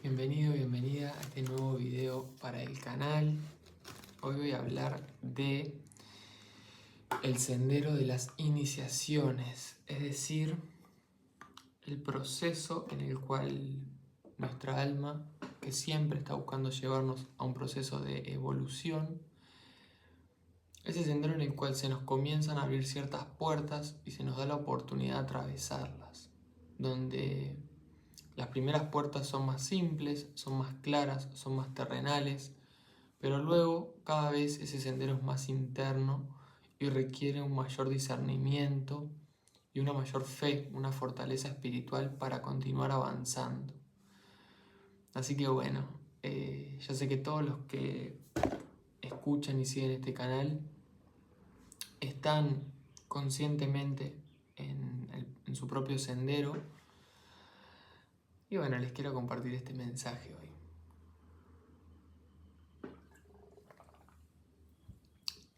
Bienvenido, bienvenida a este nuevo video para el canal. Hoy voy a hablar de el sendero de las iniciaciones, es decir, el proceso en el cual nuestra alma, que siempre está buscando llevarnos a un proceso de evolución, ese sendero en el cual se nos comienzan a abrir ciertas puertas y se nos da la oportunidad de atravesarlas, donde las primeras puertas son más simples, son más claras, son más terrenales, pero luego cada vez ese sendero es más interno y requiere un mayor discernimiento y una mayor fe, una fortaleza espiritual para continuar avanzando. Así que bueno, yo sé que todos los que escuchan y siguen este canal están conscientemente en su propio sendero. Y bueno, les quiero compartir este mensaje hoy.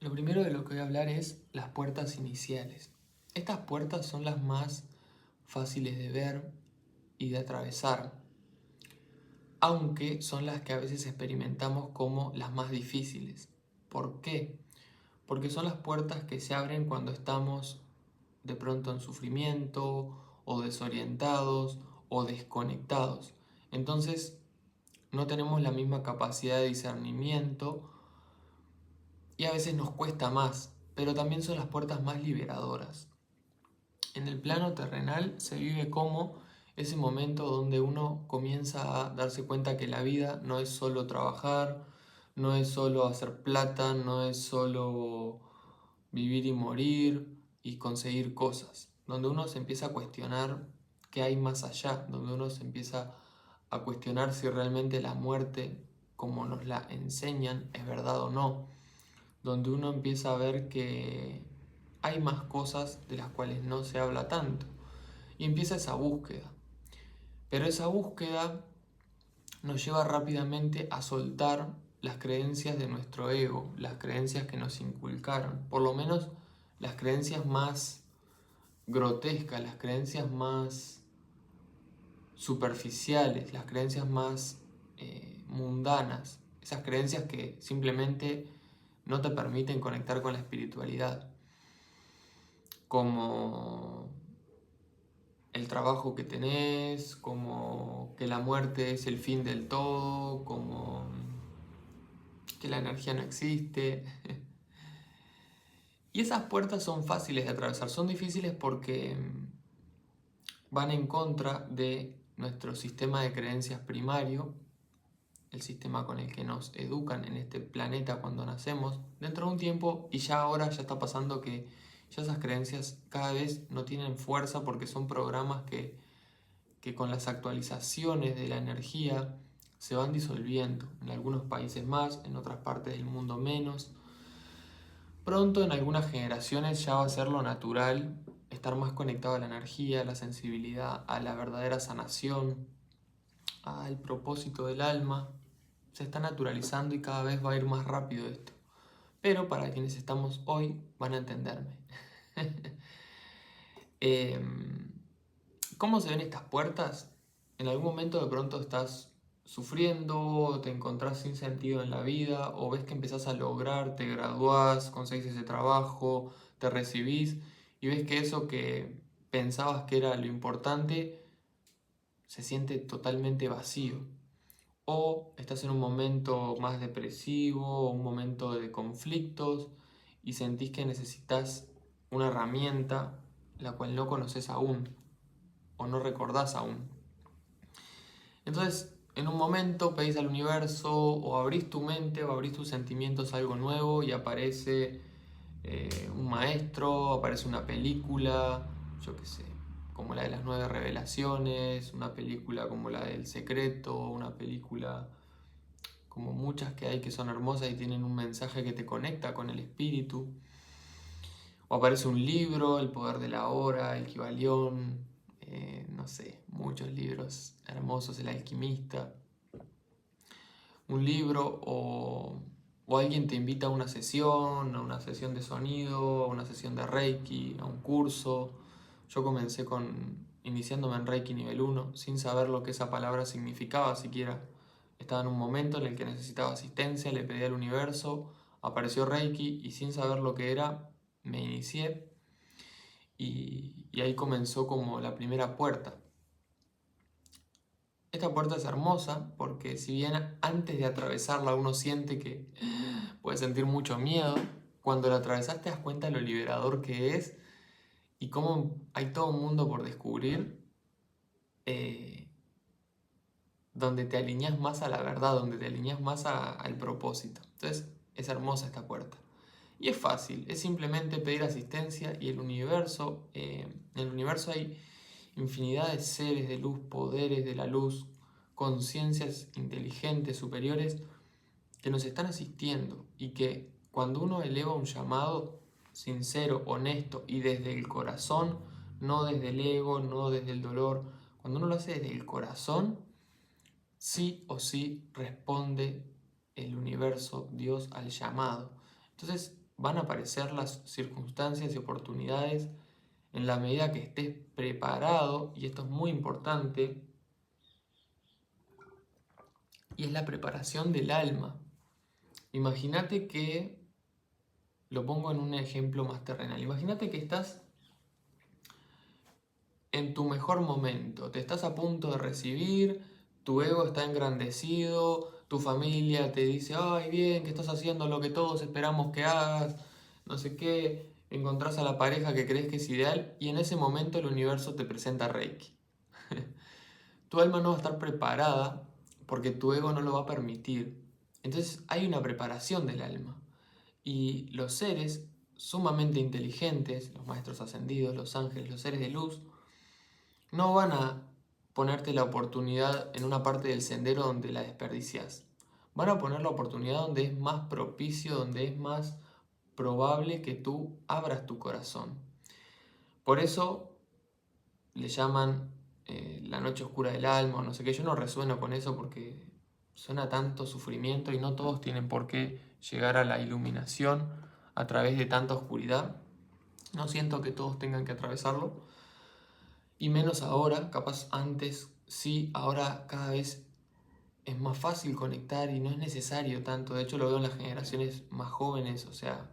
Lo primero de lo que voy a hablar es las puertas iniciales. Estas puertas son las más fáciles de ver y de atravesar, aunque son las que a veces experimentamos como las más difíciles. ¿Por qué? Porque son las puertas que se abren cuando estamos de pronto en sufrimiento, o desorientados, o desconectados. Entonces, no tenemos la misma capacidad de discernimiento y a veces nos cuesta más, pero también son las puertas más liberadoras. En el plano terrenal se vive como ese momento donde uno comienza a darse cuenta que la vida no es solo trabajar, no es solo hacer plata, no es solo vivir y morir y conseguir cosas, donde uno se empieza a cuestionar qué hay más allá, donde uno se empieza a cuestionar si realmente la muerte, como nos la enseñan, es verdad o no, donde uno empieza a ver que hay más cosas de las cuales no se habla tanto y empieza esa búsqueda. Pero esa búsqueda nos lleva rápidamente a soltar las creencias de nuestro ego, las creencias que nos inculcaron, por lo menos las creencias más grotescas, las creencias más superficiales, las creencias más mundanas, esas creencias que simplemente no te permiten conectar con la espiritualidad, como el trabajo que tenés, como que la muerte es el fin del todo, como que la energía no existe. Y esas puertas son fáciles de atravesar, son difíciles porque van en contra de nuestro sistema de creencias primario, el sistema con el que nos educan en este planeta cuando nacemos. Dentro de un tiempo, y ya ahora ya está pasando que ya esas creencias cada vez no tienen fuerza porque son programas que con las actualizaciones de la energía se van disolviendo. En algunos países más, en otras partes del mundo menos. Pronto, en algunas generaciones, ya va a ser lo natural estar más conectado a la energía, a la sensibilidad, a la verdadera sanación, al propósito del alma. Se está naturalizando y cada vez va a ir más rápido esto. Pero para quienes estamos hoy van a entenderme. ¿Cómo se ven estas puertas? En algún momento de pronto estás sufriendo, te encontrás sin sentido en la vida, o ves que empezás a lograr, te graduás, conseguís ese trabajo, te recibís, y ves que eso que pensabas que era lo importante se siente totalmente vacío. O estás en un momento más depresivo, un momento de conflictos, y sentís que necesitas una herramienta la cual no conoces aún o no recordás aún. Entonces, en un momento pedís al universo, o abrís tu mente o abrís tus sentimientos a algo nuevo, y aparece un maestro, aparece una película, yo qué sé, como la de las 9 revelaciones, una película como la del secreto, una película como muchas que hay que son hermosas y tienen un mensaje que te conecta con el espíritu. O aparece un libro, El poder de la hora, El Kybalión, no sé, muchos libros hermosos, El alquimista. Un libro o alguien te invita a una sesión de sonido, a una sesión de Reiki, a un curso. Yo comencé con iniciándome en Reiki nivel 1, sin saber lo que esa palabra significaba siquiera. Estaba en un momento en el que necesitaba asistencia, le pedí al universo, apareció Reiki y sin saber lo que era, me inicié y ahí comenzó como la primera puerta. Esta puerta es hermosa porque si bien antes de atravesarla uno siente que puede sentir mucho miedo, cuando la atravesas te das cuenta de lo liberador que es y cómo hay todo un mundo por descubrir, donde te alineas más a la verdad, donde te alineas más al propósito. Entonces es hermosa esta puerta. Y es fácil, es simplemente pedir asistencia y en el universo hay infinidad de seres de luz, poderes de la luz, conciencias inteligentes, superiores, que nos están asistiendo y que cuando uno eleva un llamado sincero, honesto y desde el corazón, no desde el ego, no desde el dolor, cuando uno lo hace desde el corazón, sí o sí responde el universo, Dios, al llamado. Entonces van a aparecer las circunstancias y oportunidades en la medida que estés preparado, y esto es muy importante, y es la preparación del alma. Imagínate que, lo pongo en un ejemplo más terrenal, imagínate que estás en tu mejor momento, te estás a punto de recibir, tu ego está engrandecido, tu familia te dice, ay, bien, que estás haciendo lo que todos esperamos que hagas, no sé qué, encontrás a la pareja que crees que es ideal y en ese momento el universo te presenta Reiki. Tu alma no va a estar preparada porque tu ego no lo va a permitir. Entonces hay una preparación del alma. Y los seres sumamente inteligentes, los maestros ascendidos, los ángeles, los seres de luz, no van a ponerte la oportunidad en una parte del sendero donde la desperdicias. Van a poner la oportunidad donde es más propicio, donde es más probable que tú abras tu corazón. Por eso le llaman la noche oscura del alma, o no sé qué. Yo no resueno con eso porque suena tanto sufrimiento y no todos tienen por qué llegar a la iluminación a través de tanta oscuridad. No siento que todos tengan que atravesarlo. Y menos ahora, capaz antes sí, ahora cada vez es más fácil conectar y no es necesario tanto. De hecho lo veo en las generaciones más jóvenes, o sea,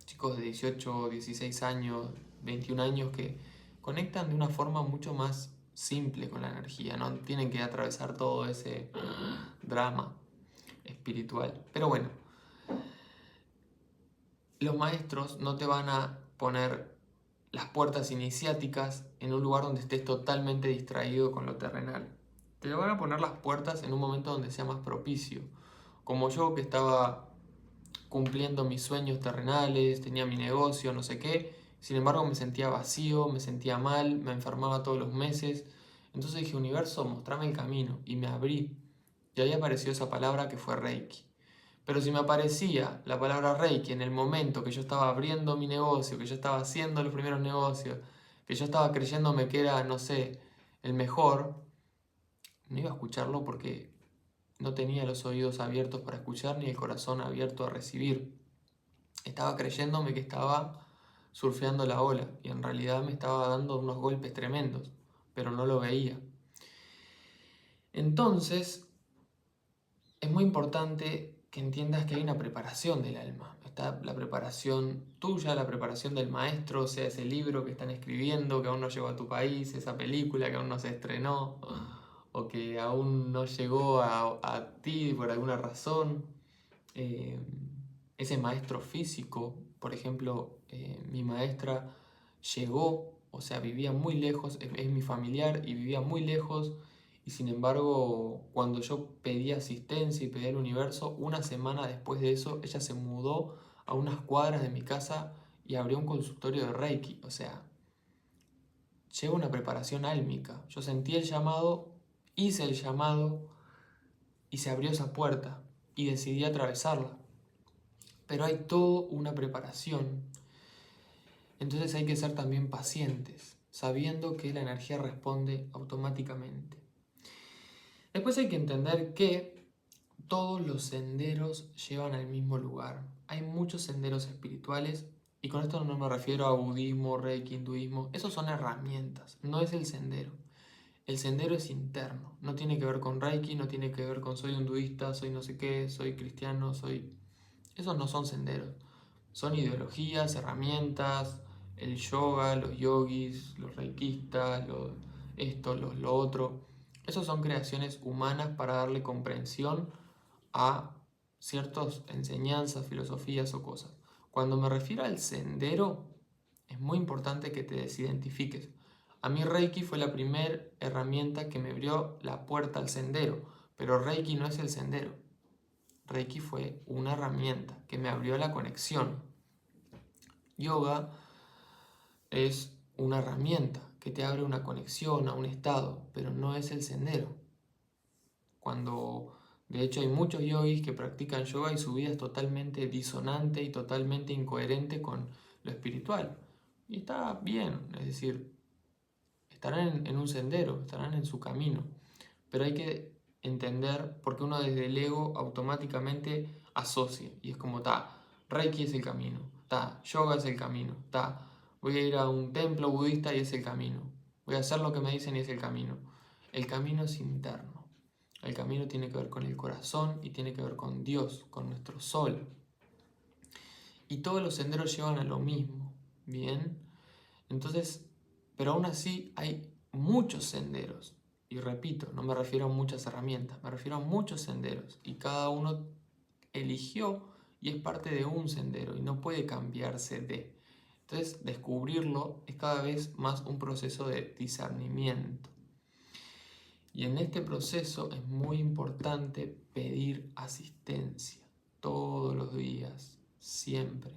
chicos de 18, 16 años, 21 años que conectan de una forma mucho más simple con la energía, no tienen que atravesar todo ese drama espiritual. Pero bueno, los maestros no te van a poner las puertas iniciáticas en un lugar donde estés totalmente distraído con lo terrenal. Te van a poner las puertas en un momento donde sea más propicio. Como yo que estaba cumpliendo mis sueños terrenales, tenía mi negocio, no sé qué. Sin embargo me sentía vacío, me sentía mal, me enfermaba todos los meses. Entonces dije, universo, mostrame el camino. Y me abrí. Y ahí apareció esa palabra que fue Reiki. Pero si me aparecía la palabra Reiki en el momento que yo estaba abriendo mi negocio, que yo estaba haciendo los primeros negocios, que yo estaba creyéndome que era, no sé, el mejor, no iba a escucharlo porque no tenía los oídos abiertos para escuchar ni el corazón abierto a recibir. Estaba creyéndome que estaba surfeando la ola y en realidad me estaba dando unos golpes tremendos, pero no lo veía. Entonces, es muy importante que entiendas que hay una preparación del alma. Está la preparación tuya, la preparación del maestro, o sea, ese libro que están escribiendo, que aún no llegó a tu país, esa película que aún no se estrenó, o que aún no llegó a ti por alguna razón. Ese maestro físico, por ejemplo, mi maestra llegó, o sea, vivía muy lejos, es mi familiar y vivía muy lejos. Y sin embargo, cuando yo pedí asistencia y pedí al universo, una semana después de eso, ella se mudó a unas cuadras de mi casa y abrió un consultorio de Reiki. O sea, lleva una preparación álmica. Yo sentí el llamado, hice el llamado y se abrió esa puerta y decidí atravesarla. Pero hay toda una preparación. Entonces hay que ser también pacientes, sabiendo que la energía responde automáticamente. Después hay que entender que todos los senderos llevan al mismo lugar. Hay muchos senderos espirituales y con esto no me refiero a budismo, reiki, hinduismo. Esos son herramientas, no es el sendero. el sendero es interno, no tiene que ver con Reiki, no tiene que ver con soy hinduista, soy no sé qué, soy cristiano, soy... Esos no son senderos, son ideologías, herramientas, el yoga, los yogis, los reikistas, lo otro. Esos son creaciones humanas para darle comprensión a ciertas enseñanzas, filosofías o cosas. Cuando me refiero al sendero, es muy importante que te desidentifiques. A mí Reiki fue la primera herramienta que me abrió la puerta al sendero, pero Reiki no es el sendero. Reiki fue una herramienta que me abrió la conexión. Yoga es una herramienta que te abre una conexión a un estado, pero no es el sendero. De hecho, hay muchos yogis que practican yoga y su vida es totalmente disonante y totalmente incoherente con lo espiritual. Y está bien, es decir, estarán en un sendero, estarán en su camino. Pero hay que entender por qué uno desde el ego automáticamente asocia. Y es como, Reiki es el camino, yoga es el camino, voy a ir a un templo budista y es el camino. Voy a hacer lo que me dicen y es el camino. El camino es interno. El camino tiene que ver con el corazón y tiene que ver con Dios, con nuestro sol. Y todos los senderos llevan a lo mismo, ¿bien? Entonces, pero aún así hay muchos senderos. Y repito, no me refiero a muchas herramientas, me refiero a muchos senderos. Y cada uno eligió y es parte de un sendero y no puede cambiarse de. Entonces, descubrirlo es cada vez más un proceso de discernimiento. Y en este proceso es muy importante pedir asistencia todos los días, siempre,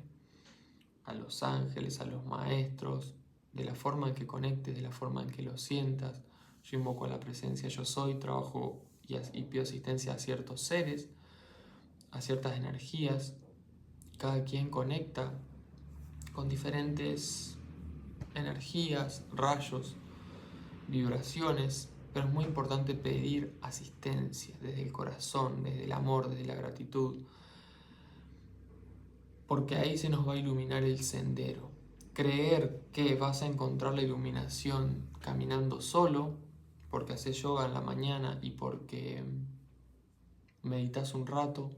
a los ángeles, a los maestros, de la forma en que conectes, de la forma en que lo sientas. Yo invoco a la presencia yo soy, trabajo y pido asistencia a ciertos seres, a ciertas energías. Cada quien conecta con diferentes energías, rayos, vibraciones, pero es muy importante pedir asistencia desde el corazón, desde el amor, desde la gratitud, porque ahí se nos va a iluminar el sendero. Creer que vas a encontrar la iluminación caminando solo, porque haces yoga en la mañana y porque meditas un rato,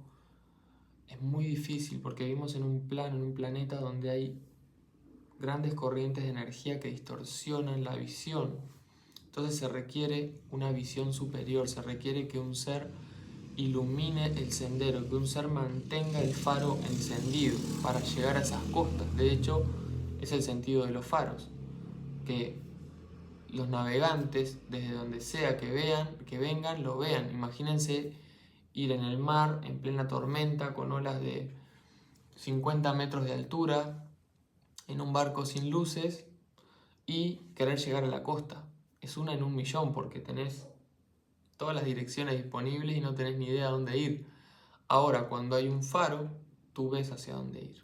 es muy difícil porque vivimos en un plano, en un planeta donde hay grandes corrientes de energía que distorsionan la visión. Entonces se requiere una visión superior, se requiere que un ser ilumine el sendero, que un ser mantenga el faro encendido para llegar a esas costas. De hecho, es el sentido de los faros, que los navegantes, desde donde sea que vengan, lo vean. Imagínense ir en el mar en plena tormenta con olas de 50 metros de altura, en un barco sin luces y querer llegar a la costa. Es una en un millón porque tenés todas las direcciones disponibles y no tenés ni idea a dónde ir. Ahora, cuando hay un faro, tú ves hacia dónde ir.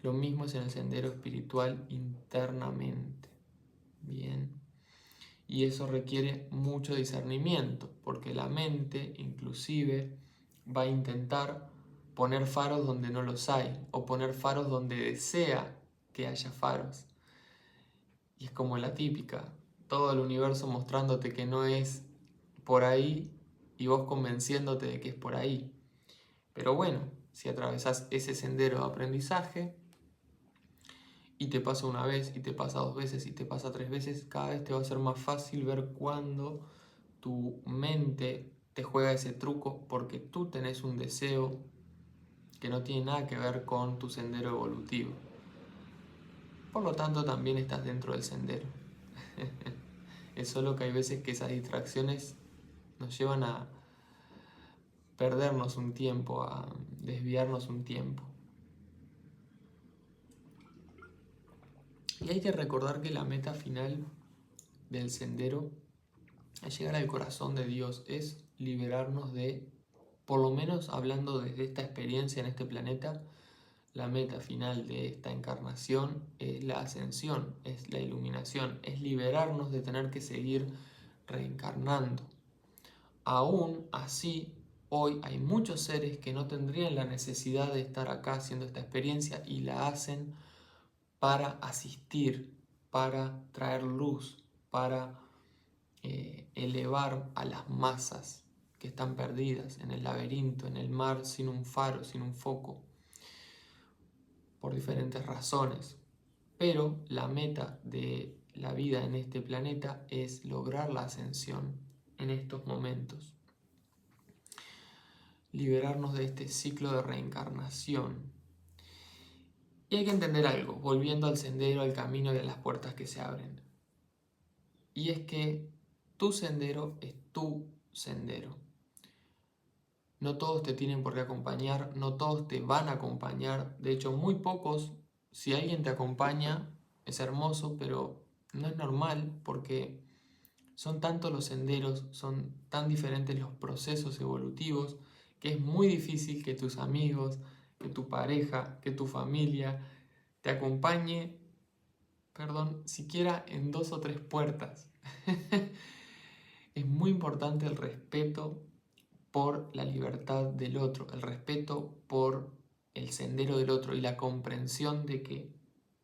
Lo mismo es en el sendero espiritual internamente. Bien. Y eso requiere mucho discernimiento, porque la mente inclusive va a intentar poner faros donde no los hay, o poner faros donde desea que haya faros. Y es como la típica, todo el universo mostrándote que no es por ahí y vos convenciéndote de que es por ahí. Pero bueno, si atravesás ese sendero de aprendizaje y te pasa una vez y te pasa dos veces y te pasa tres veces, cada vez te va a ser más fácil ver cuándo tu mente te juega ese truco porque tú tenés un deseo que no tiene nada que ver con tu sendero evolutivo. Por lo tanto, también estás dentro del sendero. Es solo que hay veces que esas distracciones nos llevan a perdernos un tiempo, a desviarnos un tiempo. Y hay que recordar que la meta final del sendero es llegar al corazón de Dios, es liberarnos de, por lo menos hablando desde esta experiencia en este planeta, la meta final de esta encarnación es la ascensión, es la iluminación, es liberarnos de tener que seguir reencarnando. Aún así, hoy hay muchos seres que no tendrían la necesidad de estar acá haciendo esta experiencia y la hacen para asistir, para traer luz, para elevar a las masas que están perdidas en el laberinto, en el mar, sin un faro, sin un foco, por diferentes razones. Pero la meta de la vida en este planeta es lograr la ascensión en estos momentos. Liberarnos de este ciclo de reencarnación. Y hay que entender algo, volviendo al sendero, al camino y a las puertas que se abren. Y es que tu sendero es tu sendero. No todos te tienen por qué acompañar, no todos te van a acompañar. De hecho, muy pocos, si alguien te acompaña, es hermoso, pero no es normal porque son tantos los senderos, son tan diferentes los procesos evolutivos, que es muy difícil que tus amigos, que tu pareja, que tu familia te acompañe, siquiera en 2 o 3 puertas. Es muy importante el respeto por la libertad del otro, el respeto por el sendero del otro y la comprensión de que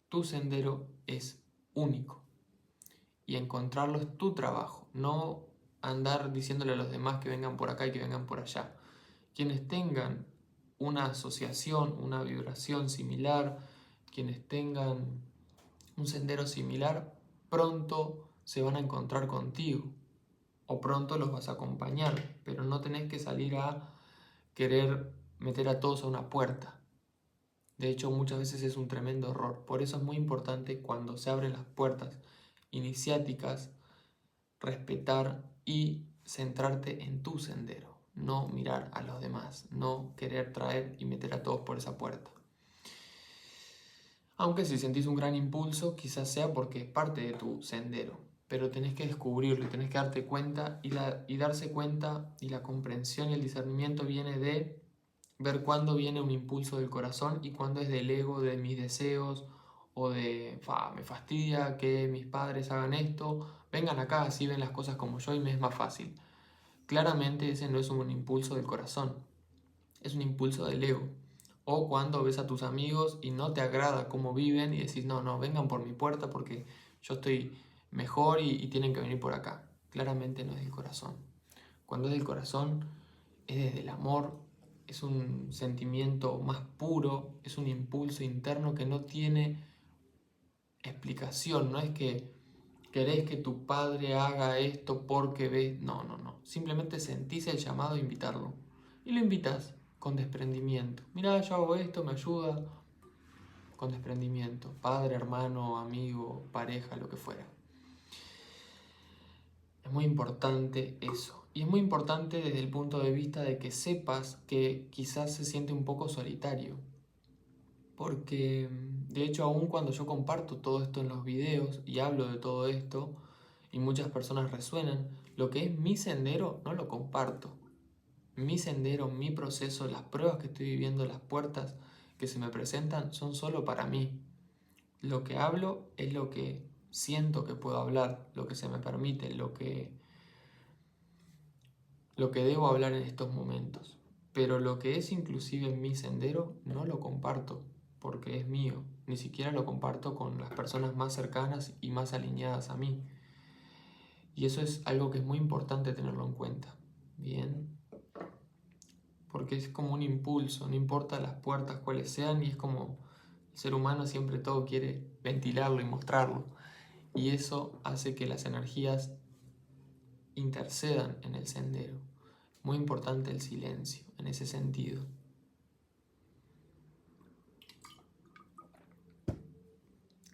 tu sendero es único. Y encontrarlo es tu trabajo, no andar diciéndole a los demás que vengan por acá y que vengan por allá. Quienes tengan una asociación, una vibración similar, quienes tengan un sendero similar, pronto se van a encontrar contigo o pronto los vas a acompañar, pero no tenés que salir a querer meter a todos a una puerta. De hecho, muchas veces es un tremendo error. Por eso es muy importante cuando se abren las puertas iniciáticas, respetar y centrarte en tu sendero, no mirar a los demás, no querer traer y meter a todos por esa puerta. Aunque si sentís un gran impulso, quizás sea porque es parte de tu sendero, pero tenés que descubrirlo y tenés que darte cuenta y darse cuenta, y la comprensión y el discernimiento viene de ver cuándo viene un impulso del corazón y cuándo es del ego, de mis deseos o de me fastidia que mis padres hagan esto, vengan acá, así ven las cosas como yo y me es más fácil. Claramente ese no es un impulso del corazón, es un impulso del ego. O cuando ves a tus amigos y no te agrada cómo viven y decís, no, vengan por mi puerta porque yo estoy mejor y tienen que venir por acá. Claramente no es del corazón. Cuando es del corazón, es desde el amor, es un sentimiento más puro, es un impulso interno que no tiene explicación. No es que querés que tu padre haga esto porque ves, no. Simplemente sentís el llamado a invitarlo. Y lo invitas con desprendimiento. Mirá, yo hago esto, me ayuda. Con desprendimiento. Padre, hermano, amigo, pareja, lo que fuera. Es muy importante eso. Y es muy importante desde el punto de vista de que sepas que quizás se siente un poco solitario. Porque, de hecho, aún cuando yo comparto todo esto en los videos y hablo de todo esto, y muchas personas resuenan, lo que es mi sendero no lo comparto. Mi sendero, mi proceso, las pruebas que estoy viviendo, las puertas que se me presentan son solo para mí. Lo que hablo es lo que siento que puedo hablar, lo que se me permite, lo que debo hablar en estos momentos. Pero lo que es inclusive mi sendero no lo comparto porque es mío. Ni siquiera lo comparto con las personas más cercanas y más alineadas a mí. Y eso es algo que es muy importante tenerlo en cuenta. Bien. Porque es como un impulso, no importa las puertas cuáles sean, y es como el ser humano siempre todo quiere ventilarlo y mostrarlo. Y eso hace que las energías intercedan en el sendero. Muy importante el silencio en ese sentido.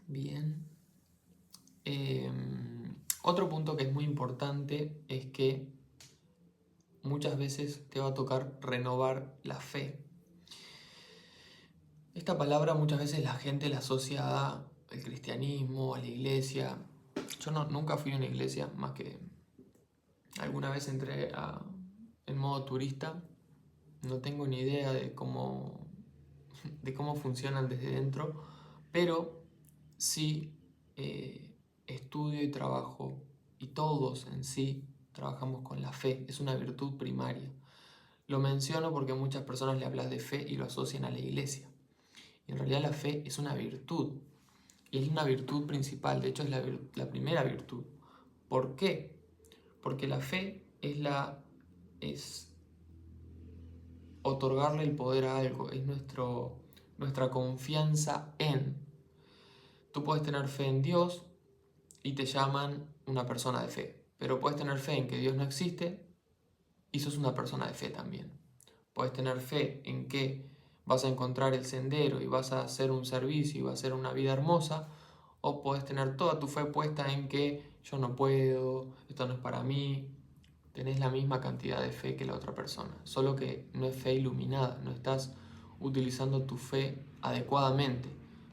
Bien. Otro punto que es muy importante es que muchas veces te va a tocar renovar la fe. Esta palabra muchas veces la gente la asocia al cristianismo, a la iglesia. Yo nunca fui a una iglesia, más que alguna vez entré en modo turista. No tengo ni idea de cómo funcionan desde dentro, pero sí estudio y trabajo, y todos en sí trabajamos con la fe. Es una virtud primaria. Lo menciono porque muchas personas le hablas de fe y lo asocian a la iglesia. Y en realidad la fe es una virtud. Y es una virtud principal. De hecho es la primera virtud. ¿Por qué? Porque la fe es otorgarle el poder a algo, es nuestra confianza en. Tú puedes tener fe en Dios y te llaman una persona de fe, pero puedes tener fe en que Dios no existe y sos una persona de fe también. Puedes tener fe en que vas a encontrar el sendero y vas a hacer un servicio y vas a hacer una vida hermosa, o puedes tener toda tu fe puesta en que yo no puedo, esto no es para mí. Tenés la misma cantidad de fe que la otra persona, solo que no es fe iluminada, no estás utilizando tu fe adecuadamente.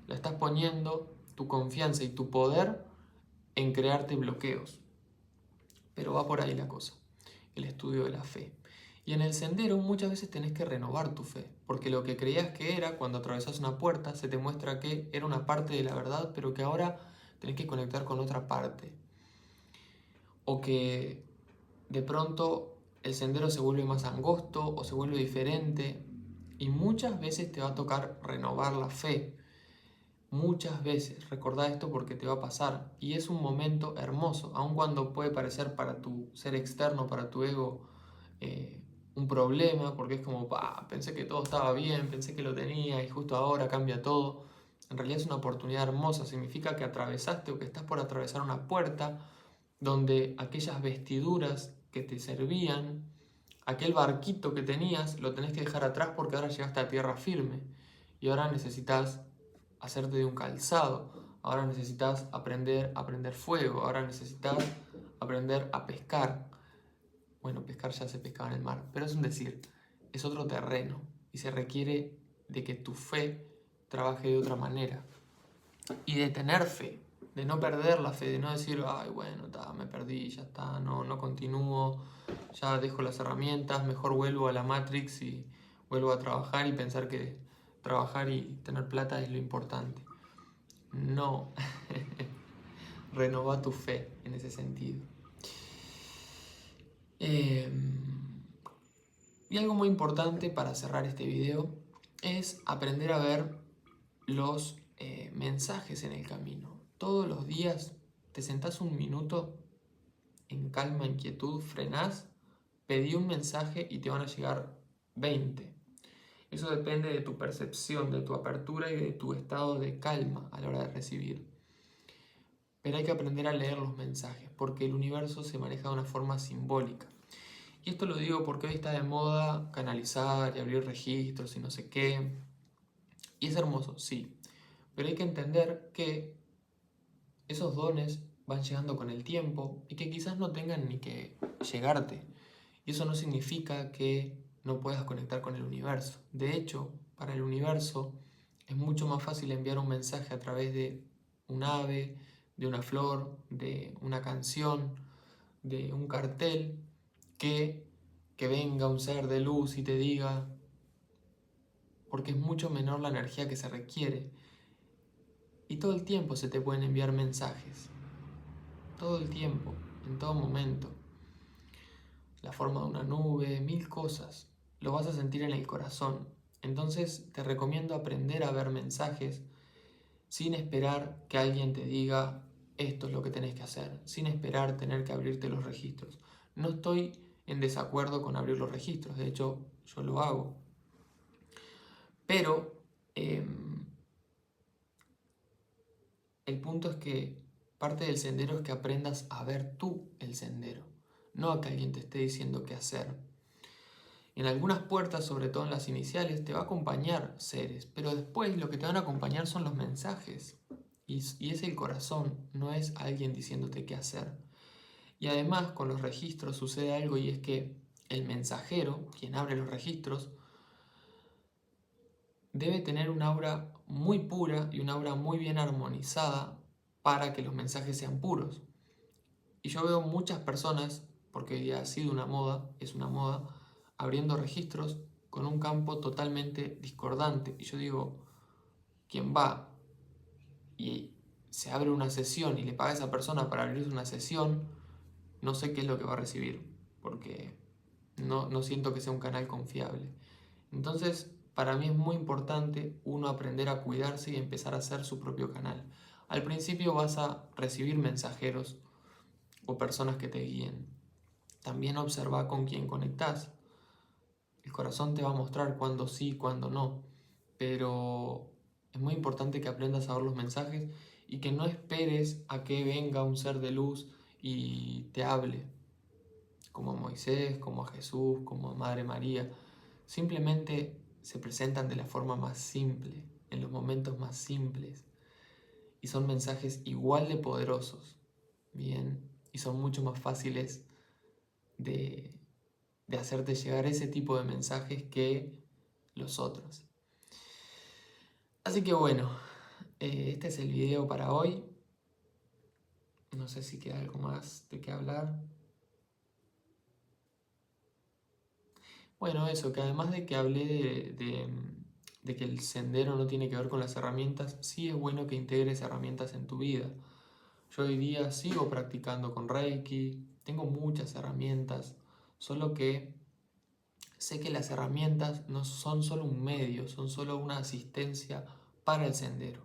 La estás poniendo tu confianza y tu poder en crearte bloqueos. Pero va por ahí la cosa, el estudio de la fe. Y en el sendero muchas veces tenés que renovar tu fe, porque lo que creías que era cuando atravesás una puerta se te muestra que era una parte de la verdad, pero que ahora tenés que conectar con otra parte. O que de pronto el sendero se vuelve más angosto o se vuelve diferente y muchas veces te va a tocar renovar la fe. Muchas veces, recordá esto porque te va a pasar y es un momento hermoso, aun cuando puede parecer para tu ser externo, para tu ego, un problema, porque es como, pensé que todo estaba bien, pensé que lo tenía y justo ahora cambia todo. En realidad es una oportunidad hermosa, significa que atravesaste o que estás por atravesar una puerta donde aquellas vestiduras que te servían, aquel barquito que tenías, lo tenés que dejar atrás porque ahora llegaste a tierra firme y ahora necesitas hacerte de un calzado, ahora necesitas aprender a prender fuego, ahora necesitas aprender a pescar. Bueno, pescar ya se pescaba en el mar, pero es un decir, es otro terreno y se requiere de que tu fe trabaje de otra manera y de tener fe, de no perder la fe, de no decir, ay, bueno, me perdí, ya está, no continúo, ya dejo las herramientas, mejor vuelvo a la Matrix y vuelvo a trabajar y pensar que trabajar y tener plata es lo importante. No, renova tu fe en ese sentido. Y algo muy importante para cerrar este video es aprender a ver los mensajes en el camino. Todos los días te sentás un minuto en calma, en quietud, frenás, pedí un mensaje y te van a llegar 20. Eso depende de tu percepción, de tu apertura y de tu estado de calma a la hora de recibir. Pero hay que aprender a leer los mensajes porque el universo se maneja de una forma simbólica. Y esto lo digo porque hoy está de moda canalizar y abrir registros y no sé qué. Y es hermoso, sí. Pero hay que entender que esos dones van llegando con el tiempo y que quizás no tengan ni que llegarte. Y eso no significa que no puedas conectar con el universo. De hecho, para el universo es mucho más fácil enviar un mensaje a través de un ave, de una flor, de una canción, de un cartel, que venga un ser de luz y te diga, porque es mucho menor la energía que se requiere. Y todo el tiempo se te pueden enviar mensajes. Todo el tiempo, en todo momento. La forma de una nube, 1000 cosas. Lo vas a sentir en el corazón. Entonces te recomiendo aprender a ver mensajes sin esperar que alguien te diga esto es lo que tenés que hacer, sin esperar tener que abrirte los registros. No estoy en desacuerdo con abrir los registros, de hecho yo lo hago. Pero el punto es que parte del sendero es que aprendas a ver tú el sendero, no a que alguien te esté diciendo qué hacer. En algunas puertas, sobre todo en las iniciales, te va a acompañar seres, pero después lo que te van a acompañar son los mensajes. Y es el corazón, no es alguien diciéndote qué hacer. Y además con los registros sucede algo y es que el mensajero, quien abre los registros, debe tener un aura muy pura y una aura muy bien armonizada para que los mensajes sean puros. Y yo veo muchas personas, porque hoy día ha sido una moda, es una moda, abriendo registros con un campo totalmente discordante. Y yo digo, quien va y se abre una sesión y le paga a esa persona para abrirse una sesión, no sé qué es lo que va a recibir, porque no siento que sea un canal confiable. Entonces, para mí es muy importante uno aprender a cuidarse y empezar a hacer su propio canal. Al principio vas a recibir mensajeros o personas que te guíen, También observa con quién conectás. El corazón te va a mostrar cuándo sí, cuándo no. Pero es muy importante que aprendas a ver los mensajes y que no esperes a que venga un ser de luz y te hable, como a Moisés, como a Jesús, como a Madre María. Simplemente se presentan de la forma más simple, en los momentos más simples, y son mensajes igual de poderosos, ¿bien? Y son mucho más fáciles de, de hacerte llegar ese tipo de mensajes que los otros. Así que bueno, este es el video para hoy. No sé si queda algo más de qué hablar. Bueno, eso, que además de que hablé de que el sendero no tiene que ver con las herramientas, sí es bueno que integres herramientas en tu vida. Yo hoy día sigo practicando con Reiki, tengo muchas herramientas, solo que sé que las herramientas no son solo un medio, son solo una asistencia para el sendero,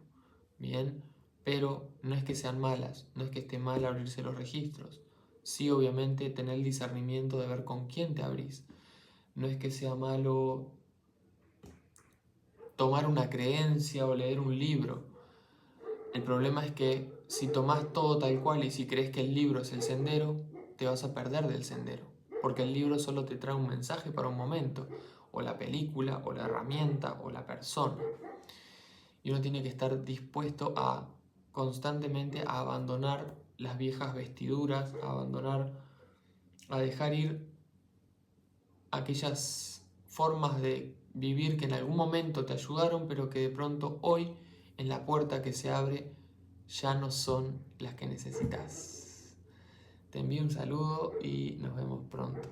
¿bien? Pero no es que sean malas, no es que esté mal abrirse los registros. Sí, obviamente, tener el discernimiento de ver con quién te abrís. No es que sea malo tomar una creencia o leer un libro. El problema es que si tomás todo tal cual y si crees que el libro es el sendero, te vas a perder del sendero. Porque el libro solo te trae un mensaje para un momento, o la película, o la herramienta, o la persona. Y uno tiene que estar dispuesto a constantemente a abandonar las viejas vestiduras, a dejar ir aquellas formas de vivir que en algún momento te ayudaron, pero que de pronto hoy, en la puerta que se abre, ya no son las que necesitas. Te envío un saludo y nos vemos pronto.